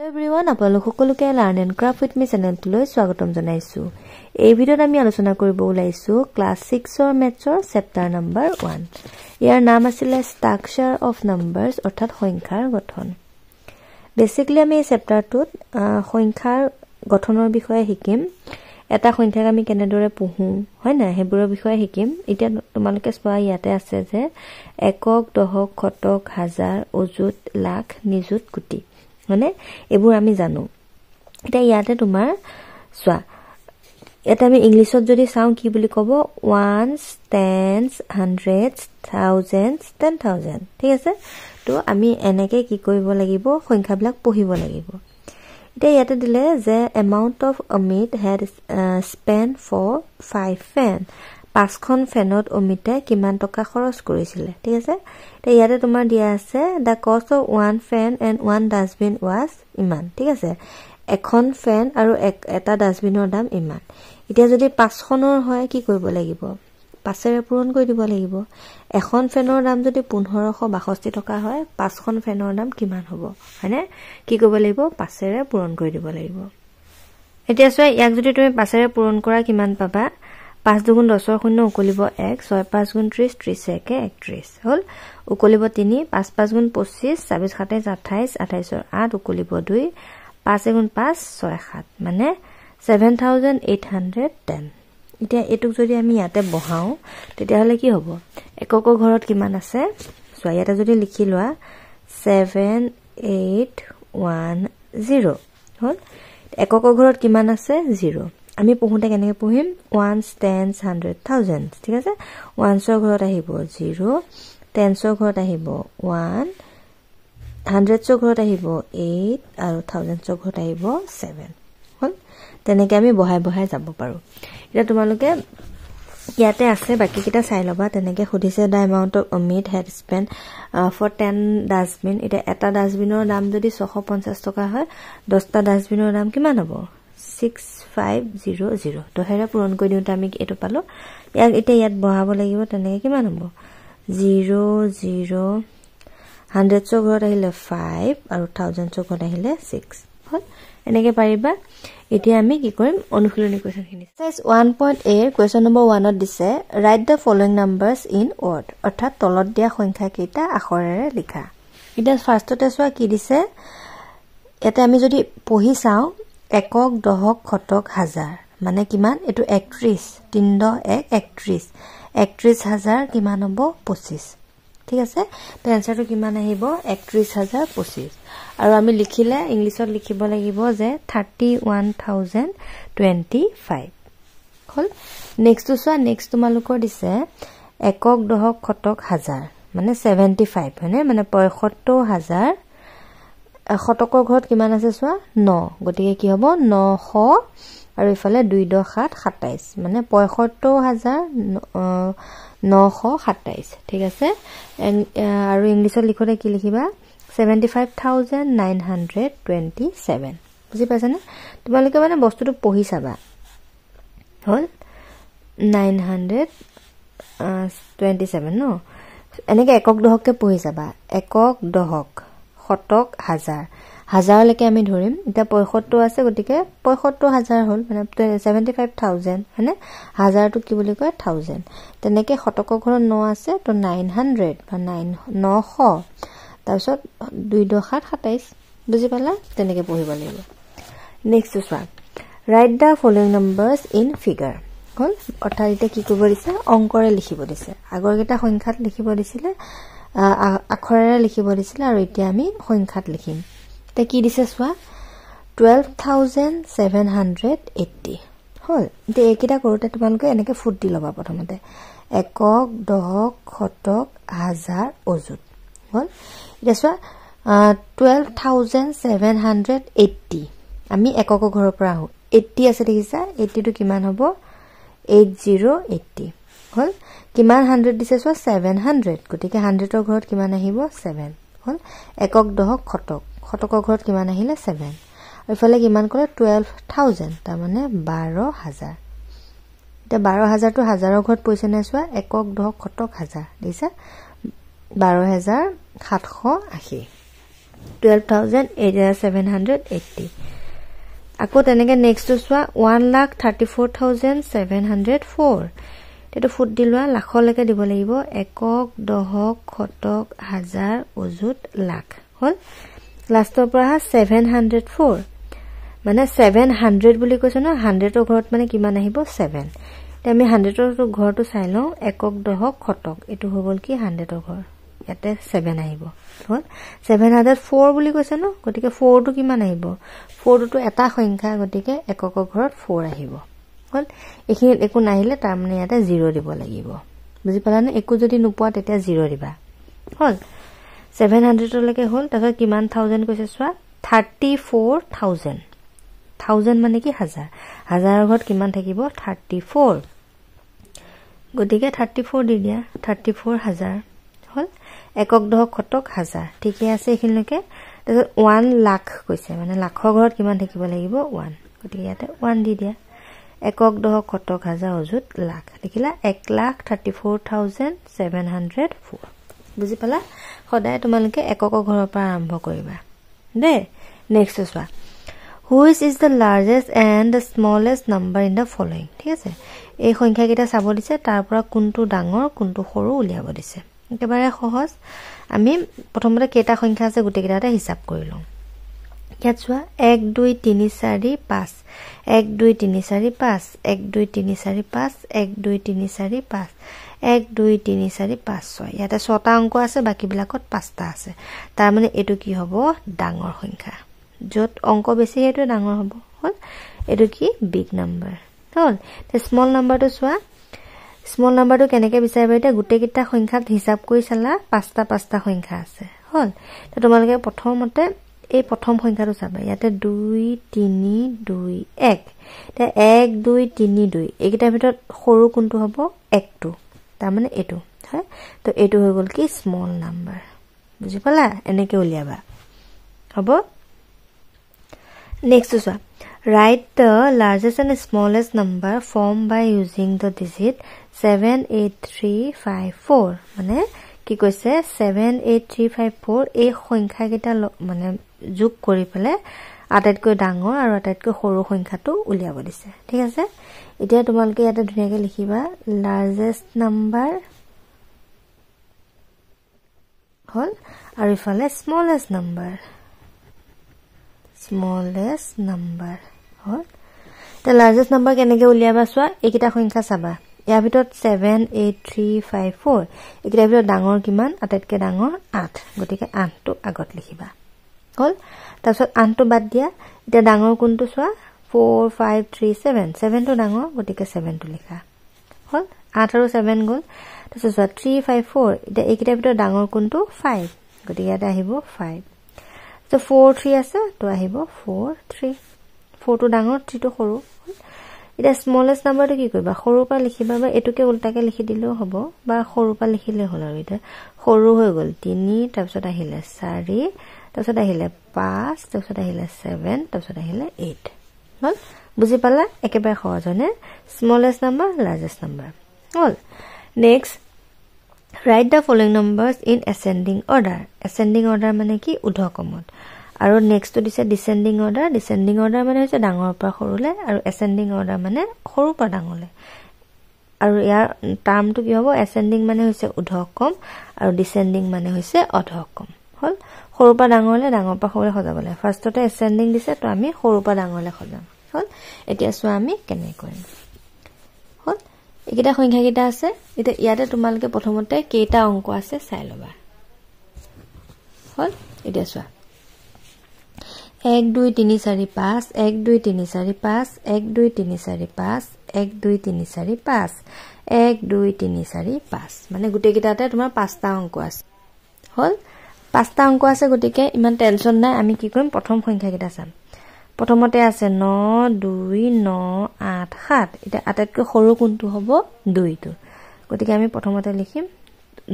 everyone, আপোনালোক সকলোকে Learn and Craft with me চেনেলটোলৈ স্বাগতম জনাইছো। এই ভিডিঅ'ত আমি আলোচনা কৰিব ওলাইছো ক্লাছ 6 ৰ মেথছৰ চেপ্টাৰ নম্বৰ 1। ইয়াৰ নাম আছিল Structure of Numbers অৰ্থাৎ সংখ্যাৰ গঠন। বেসিক্যালি আমি এই চেপ্টাৰটোত সংখ্যাৰ গঠনৰ বিষয়ে শিকিম। এটা সংখ্যাক আমি কেনেদৰে পঢ়ো হয় না হেবোৰৰ বিষয়ে শিকিম। এতিয়া তোমালোকে চোৱা ইয়াতে আছে যে একক, দশক, শতক, হাজাৰ, অযুত, লাখ, নিযুত, কোটি মানে এবোৰ আমি জানো। এটা ইয়াতে তোমাৰ সোৱা এটা আমি ইংলিশত যদি চাও কি বুলি কব ones, tens, hundreds, thousands, 10,000 ঠিক আছে। তো আমি এনেকে কি কৰিব লাগিব সংখ্যাবিলাক পঢ়িব লাগিব। এটা ইয়াতে দিলে যে amount of Amit had spent for 5 fan 5খন ফেনত অমিতে কিমান টকা খৰচ কৰিছিলে ঠিক আছে। তে ইয়াতে তোমাৰ দিয়া আছে the cost of one fan and one dustbin was ইমান ঠিক আছে। এখন ফেন আৰু এটা ডাস্টবিনৰ দাম ইমান। এতিয়া যদি 5খনৰ হয় কি কৰিব লাগিব 5ৰে পূৰণ কৰি দিব লাগিব। এখন ফেনৰ দাম যদি 1562 টকা হয় 5খন ফেনৰ দাম কিমান হ'ব হয়নে কি কৰিব লাগিব 5ৰে পূৰণ কৰি দিব লাগিব। এতিয়া চোৱা ইয়াক যদি তুমি 5ৰে পূৰণ কৰা কিমান পাবা 5 দুগুণ 10 ৰ শূন্য উকলিব 1 6 5 গুণ 30 30 একে 31 হল উকলিব 3 5 5 গুণ 25 26 27 28 28 ৰ 8 উকলিব 2 5 গুণ 5 6 7 মানে 7810। এতিয়া এটুক যদি আমি ইয়াতে বহাও তেতিয়া হলে কি হ'ব এককৰ ঘৰত কিমান আছে চোৱা ইয়াতে যদি লিখি লোৱা 7810 হল এককৰ ঘৰত কিমান আছে 0। আমি পঢ়োতে কেনেকৈ পঢ়িম ones, tens, hundred, thousands ঠিক আছে। onesৰ ঘৰত আহিব 0, tensৰ ঘৰত আহিব 1, hundredsৰ ঘৰত আহিব 8 আৰু thousandsৰ ঘৰত আহিব 7 হল। তেনেকৈ আমি বহাই বহাই যাব পাৰো। এটা তোমালোকে ইয়াতে আছে বাকি কিটা চাই লবা। তেনেকৈ খুদিছে the amount of Amit had spent for 10 dustbin। এটা ডাস্টবিনৰ দাম যদি 650 টকা হয় 10টা ডাস্টবিনৰ দাম কিমান হ'ব 6500 দহেৰে পূৰণ কৰি দিওঁতে আমি এটো পালো। ইয়াক এতিয়া ইয়াত বহাব লাগিব তেনেকৈ কিমান হ'ব 0 0 hundredsৰ ঘৰত আহিলে 5 আৰু thousandsৰ ঘৰত আহিলে 6 হল। এনেকৈ পাৰিবা। এতিয়া আমি কি কৰিম অনুশীলনী কোৱেশ্চনখিনি এক্সাৰসাইজ 1.a কোৱেশ্চন নম্বৰ 1ত দিছে write the following numbers in word অৰ্থাৎ তলত দিয়া সংখ্যা কেইটা আখৰেৰে লিখা। এতিয়া ফাৰ্ষ্টতে চোৱা কি দিছে এটা আমি যদি পঢ়ি চাও একক, দশক, শতক, হাজাৰ মানে কিমান এটো 31 3 10 1 31,000 কিমান হ'ব 25 ঠিক আছে। তো আনসাৰটো কিমান আহিব 31,025 আৰু আমি লিখিলে ইংলিশত লিখিব লাগিব যে 31,025 হল। নেক্সট চোৱা নেক্সট তোমালোকৰ দিছে একক, দশক, শতক, হাজাৰ মানে 75 হয়নে মানে 75,000। শতকৰ ঘৰত কিমান আছে চোৱা 9 গতিকে কি হ'ব 900 আৰু ইফালে 2 10 7 27 মানে 75,927 ঠিক আছে। আৰু ইংলিশত লিখোতে কি লিখিবা 75,927 বুজি পাইছানে। তোমালোকে মানে বস্তুটো পঢ়ি চাবা হল 927 ন এনেকৈ একক দশককে পঢ়ি চাবা একক, দশক, শতক, হাজাৰ হাজাৰলৈকে আমি ধৰিম। এতিয়া 75 আছে গতিকে 75,000 হল মানে 75,000 হয়নে। হাজাৰটো কি বুলি কয় 1000। তেনেকৈ শতকৰ ঘৰত 9 আছে তো 900 বা 900 তাৰপিছত 2 10 7 27 বুজি পালা তেনেকৈ পঢ়িব লাগিব। নেক্সট চোৱা write the following numbers in figure হল অৰ্থাৎ এতিয়া কি কৰিব দিছে অংকৰে লিখিব দিছে। আগৰ কেইটা সংখ্যাত লিখিব দিছিলে আখৰেৰে লিখিব দিছিলে আৰু এতিয়া আমি সংখ্যাত লিখিম। তে কি দিছে চোৱা 12,780 হল। তে এইকেইটা কৰোতে তোমালোকে এনেকৈ ফুট দি লবা প্ৰথমতে একক, দশক, শতক, হাজাৰ, অযুত হল। এতিয়া চোৱা 12,780 আমি এককৰ ঘৰৰ পৰা আহো 80 আছে দেখিছা 80 টো কিমান হ'ব 8080 হল। কিমান 100 দিছে চোৱা 700 গতিকে 100ৰ ঘৰত কিমান আহিব 7 হল। একক, দশক, শতক শতকৰ ঘৰত কিমান আহিলে 7 আৰু ইফালে কিমান কৰে 12,000 তাৰ মানে 12,000। এতিয়া 12,000 টো হাজাৰৰ ঘৰত পইছে নাই চোৱা একক, দশক, শতক, হাজাৰ দিছে 12,780 12,780 আকৌ তেনেকে নেক্সট চোৱা 1,34,704 এটো ফুট দিলোৱা লাখলৈকে দিব লাগিব একক দহক শতক হাজাৰ অযুত লাখ হল লাষ্টৰ পৰা 704 মানে 700 বুলি কৈছ ন 100 ৰ ঘৰত মানে কিমান আহিব 7 তে আমি 100 ৰ ঘৰটো চাই লও একক দহক শতক এটো হৈ গল কি 100 ৰ ঘৰ ইয়াতে 7 আহিব হল 704 বুলি কৈছ ন গটিকে 4 টো কিমান আহিব 4 টো এটা সংখ্যা গটিকে এককৰ ঘৰত 4 আহিব হল এখিনি একো নাহিলে তাৰ মানে ইয়াতে 0 দিব লাগিব বুজি পালা না একো যদি নোপোৱা তেতিয়া 0 দিবা হল 700 লৈকে হল তাছত কিমান 1000 কৈছে সোৱা 34000 1000 মানে কি হাজাৰ হাজাৰৰ ঘৰত কিমান থাকিব 34 গটিকে 34 দি দিয়া 34000 হল একক দহক শতক হাজাৰ ঠিকে আছে এখিনলৈকে তাছত 1 লাখ কৈছে মানে লাখৰ ঘৰত কিমান থাকিব লাগিব 1 গটিকে ইয়াতে 1 দি দিয়া একক দহক শতক হাজাৰ অযুত লাখ দেখিলা 1,34,704 বুজি পালা সদায় তোমালকে এককৰ ঘৰৰ পৰা আৰম্ভ কৰিবা দে নেক্সট চোৱা Which is the largest and the smallest number in the following ঠিক আছে এই সংখ্যা কেইটা চাব দিছে তাৰ পৰা কোনটো ডাঙৰ কোনটো সৰু উলিয়াব দিছে একেবাৰে সহজ আমি প্ৰথমতে কেইটা সংখ্যা আছে গুটে কেইটাতে হিসাব কৰি লওঁ ইয়াত চোৱা 1 2 3 4 5 1 2 3 4 5 1 2 3 4 5 1 2 3 4 5 1 2 3 4 5 6 ইয়াতে 6টা অংক আছে বাকি বিলাকত 5টা আছে তাৰ মানে এটো কি হ'ব ডাঙৰ সংখ্যা যত অংক বেছি হেতু ডাঙৰ হ'ব হল এটো কি বিগ নাম্বাৰ হল তে স্মল নাম্বাৰটো চোৱা স্মল নাম্বাৰটো কেনেকে বিচাৰিবা এটা গুটে কিটা সংখ্যাত হিসাব কৰি চালা 5টা সংখ্যা আছে হল তে তোমালকে প্ৰথমতে এই প্ৰথম সংখ্যাটো চাবা ইয়াতে 2 3 2 1 তে 1 2 3 2 এইকেইটাৰ ভিতৰত সৰু কোনটো হ'ব 1 টো তাৰ মানে এটো হয় তো এটো হৈ গল কি স্মল নাম্বাৰ বুজি পালা এনেকে উলিয়াবা হ'ব নেক্সট চোৱা write the largest and smallest number formed by using the digit 78354 মানে কি কৈছে 78354 এই সংখ্যা কেইটা মানে যোগ কৰি পেলে আটাইতকৈ ডাঙৰ আৰু আটাইতকৈ সৰু সংখ্যাটো উলিয়াব দিছে ঠিক আছে এতিয়া তোমালকে ইয়াতে ধুনিয়াকে লিখিবা লাৰ্জেষ্ট নাম্বাৰ হল আৰু ইফালে স্মলেষ্ট নাম্বাৰ হল তে লাৰ্জেষ্ট নাম্বাৰ কেনেকে উলিয়াবা চোৱা এইকিটা সংখ্যা চাবা ইয়াৰ ভিতৰত 78354 এইকিটা ভিতৰত ডাঙৰ কিমান আটাইতকৈ ডাঙৰ 8 গটিকে 8 টো আগত লিখিবা হল তাৰপিছত 8 টো বাদ দিয়া এটা ডাঙৰ কোনটো চোৱা 4537 7 টো ডাঙৰ গটিকে 7 টো লিখা হল 8 আৰু 7 গল তাৰপিছত চোৱা 354 এটা এইকিটা ভিতৰত ডাঙৰ কোনটো 5 গটিকে এটা আহিব 5 তো 43 আছে তো আহিব 43 4 টো ডাঙৰ 3 টো সৰু এটা স্মলেষ্ট নাম্বাৰটো কি কৰিবা সৰু পৰা লিখিবা বা এটুকে উল্টাকে লিখি দিলেও হ'ব বা সৰু পৰা লিখিলে হ'ল আৰু এটা সৰু হৈ গল 3 তাৰপিছত আহিলে 4 তাৰপিছত আহিলে 5 তাৰপিছত আহিলে 7 তাৰপিছত আহিলে 8 হল বুজি পালা একেবাৰে সহজ হয়নে smallest number largest number hall next write the following numbers in ascending order মানে কি ঊৰ্ধ্বক্ৰমত আৰু নেক্সট টো দিছে ডিসেন্ডিং অৰ্ডাৰ মানে হৈছে ডাঙৰ পৰা সৰুলে আৰু এসেন্ডিং অৰ্ডাৰ মানে সৰু পৰা ডাঙৰলে আৰু ইয়াৰ টাৰ্মটো কি হ'ব এসেন্ডিং মানে হৈছে ঊৰ্ধ্বক্ৰম আৰু ডিসেন্ডিং মানে হৈছে অধঃক্ৰম হল সৰু পৰা ডাঙৰলে ডাঙৰ পৰা সৰুলে সজাবলে ফাৰ্ষ্টতে এসেন্ডিং দিছে তো আমি সৰু পৰা ডাঙৰলে সজাম হল এতিয়া চোৱা আমি কেনে কৰিম হল এইকেইটা সংখ্যা কেইটা আছে এটা ইয়াতে তোমালকে প্ৰথমতে কেইটা অংক আছে চাই লবা হল এতিয়া চোৱা 1 2 3 4 5 1 2 3 4 5 1 2 3 4 5 1 2 3 4 5 1 2 3 4 5 মানে গুটে কিটাতে তোমাৰ পাঁচটা অংক আছে হল পাঁচটা অংক আছে গটিকে ইমান টেনচন নাই আমি কি কৰিম প্ৰথম সংখ্যা কেইটা চাম প্ৰথমতে আছে 9 2 9 8 7 এটা আটাইতকৈ সৰু কোনটো হ'ব 2 টো গটিকে আমি প্ৰথমতে লিখিম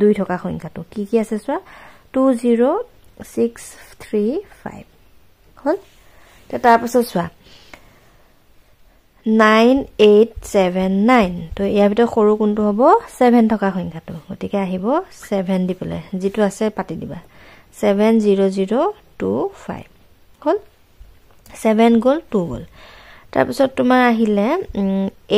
2 থকা সংখ্যাটো কি আছে চোৱা 20635 হল তাৰ পাছত চোৱা 9879 তো ইয়াৰ ভিতৰত সৰু কোনটো হ'ব 7 থকা সংখ্যাটো গটিকে আহিব 7 দি পেলে যেটো আছে পাতি দিবা 7002 2 5 হল 7 গল 2 গল তাৰ পিছত তোমাৰ আহিলে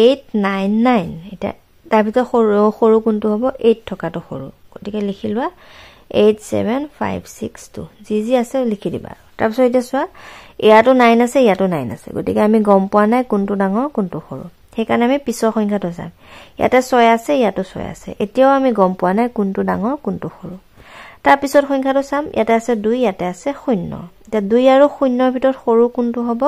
8 9 9 এটা তাৰ ভিতৰত সৰু কোনটো হ'ব 8 থকাটো সৰু গতিকে লিখি লোৱা 8 7 5 6 2 যি আছে লিখি দিবা তাৰ পিছত এটা চোৱা ইয়াতো 9 আছে ইয়াতো 9 আছে গতিকে আমি গম পোৱা নাই কোনটো ডাঙৰ কোনটো সৰু সেইকাৰণে আমি পিছৰ সংখ্যাটো চাম ইয়াতে 6 আছে ইয়াতো 6 আছে এতিয়াও আমি গম পোৱা নাই কোনটো ডাঙৰ কোনটো সৰু তাৰ পিছৰ সংখ্যাটো চাম ইয়াতে আছে 2 ইয়াতে আছে 0 এটা 2 আৰু 0 ৰ ভিতৰত সৰু কোনটো হ'ব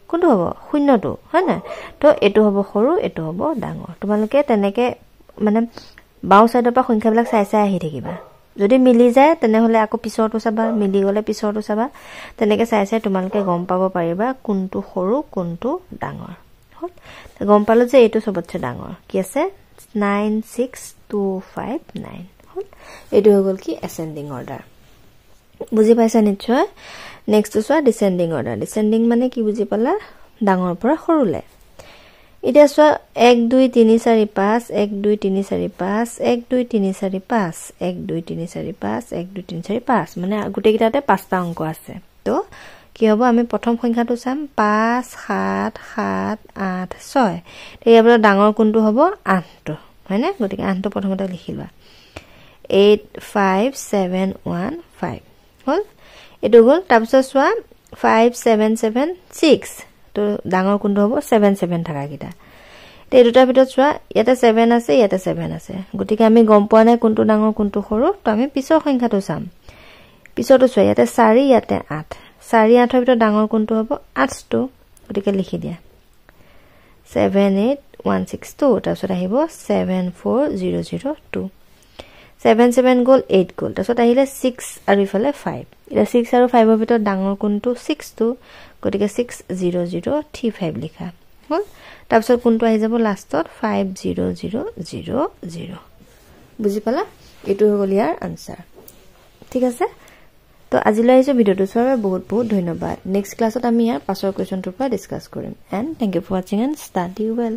0টো হয় না তো এটো হ'ব সৰু এটো হ'ব ডাঙৰ তোমালোকে তেনেকে মানে বাও সাইডৰ পৰা সংখ্যাবিলাক চাই আহি থাকিবা যদি মিলি যায় তেনেহলে আকৌ পিছৰটো চাবা মিলি গলে পিছৰটো চাবা তেনেকে চাই তোমালোকে গম পাব পাৰিবা কোনটো সৰু কোনটো ডাঙৰ হল গম পালো যে এটো সবতছে ডাঙৰ কি আছে 96259 হল এটো হৈ গল কি অ্যাসেন্ডিং অৰ্ডাৰ বুজি পাইছা নিশ্চয় নেক্সট চোৱা ডিসেন্ডিং অৰ্ডাৰ ডিসেন্ডিং মানে কি বুজি পালা ডাঙৰ পৰা সৰুলে এটা চোৱা 1 2 3 4 5 1 2 3 4 5 1 2 3 4 5 1 2 3 4 5 1 2 3 4 5 মানে গুটে কিটাতে 5টা অংক আছে তো কি হ'ব আমি প্ৰথম সংখ্যাটো চাম 5 7 7 8 6 তেতিয়াৰ ডাঙৰ কোনটো হ'ব 8 টো হয়নে গতিকে 8 টো প্ৰথমতে লিখি লোৱা 8 5 7 1 5 হল এটো গল তাৰ পিছত চোৱা 5 7 7 6 তো ডাঙৰ কোনটো হ'ব 7 7 থাকা কিটা তে দুটাৰ ভিতৰত চোৱা ইয়াতে 7 আছে ইয়াতে 7 আছে গতিকে আমি গম পোৱা নাই কোনটো ডাঙৰ কোনটো সৰু তো আমি পিছৰ সংখ্যাটো চাম পিছৰটো চোৱা ইয়াতে 4 ইয়াতে 8 4 8ৰ ভিতৰত ডাঙৰ কোনটো হ'ব 8 টো গতিকে লিখি দিয়া 78162 তাৰ পিছত আহিব 74002 7 7 গল 8 গল তাৰ পিছত আহিলে 6 আৰু ইফালে 5 এটা 6 আৰু 5 ৰ ভিতৰত ডাঙৰ কোনটো 6 টো গতিকে 60035 লিখা হল তাৰ পিছত কোনটো আহি যাব লাষ্টত 50000 বুজি পালা এটো হৈ গল ইয়াৰ আনসাৰ ঠিক আছে তো আজিলৈ আহিছো ভিডিওটো চোৱাৰ বহুত বহুত ধন্যবাদ নেক্সট ক্লাছত আমি ইয়াৰ পাছৰ কোৱেশ্চনটোৰ পৰা ডিসকাস কৰিম and thank you for watching and study well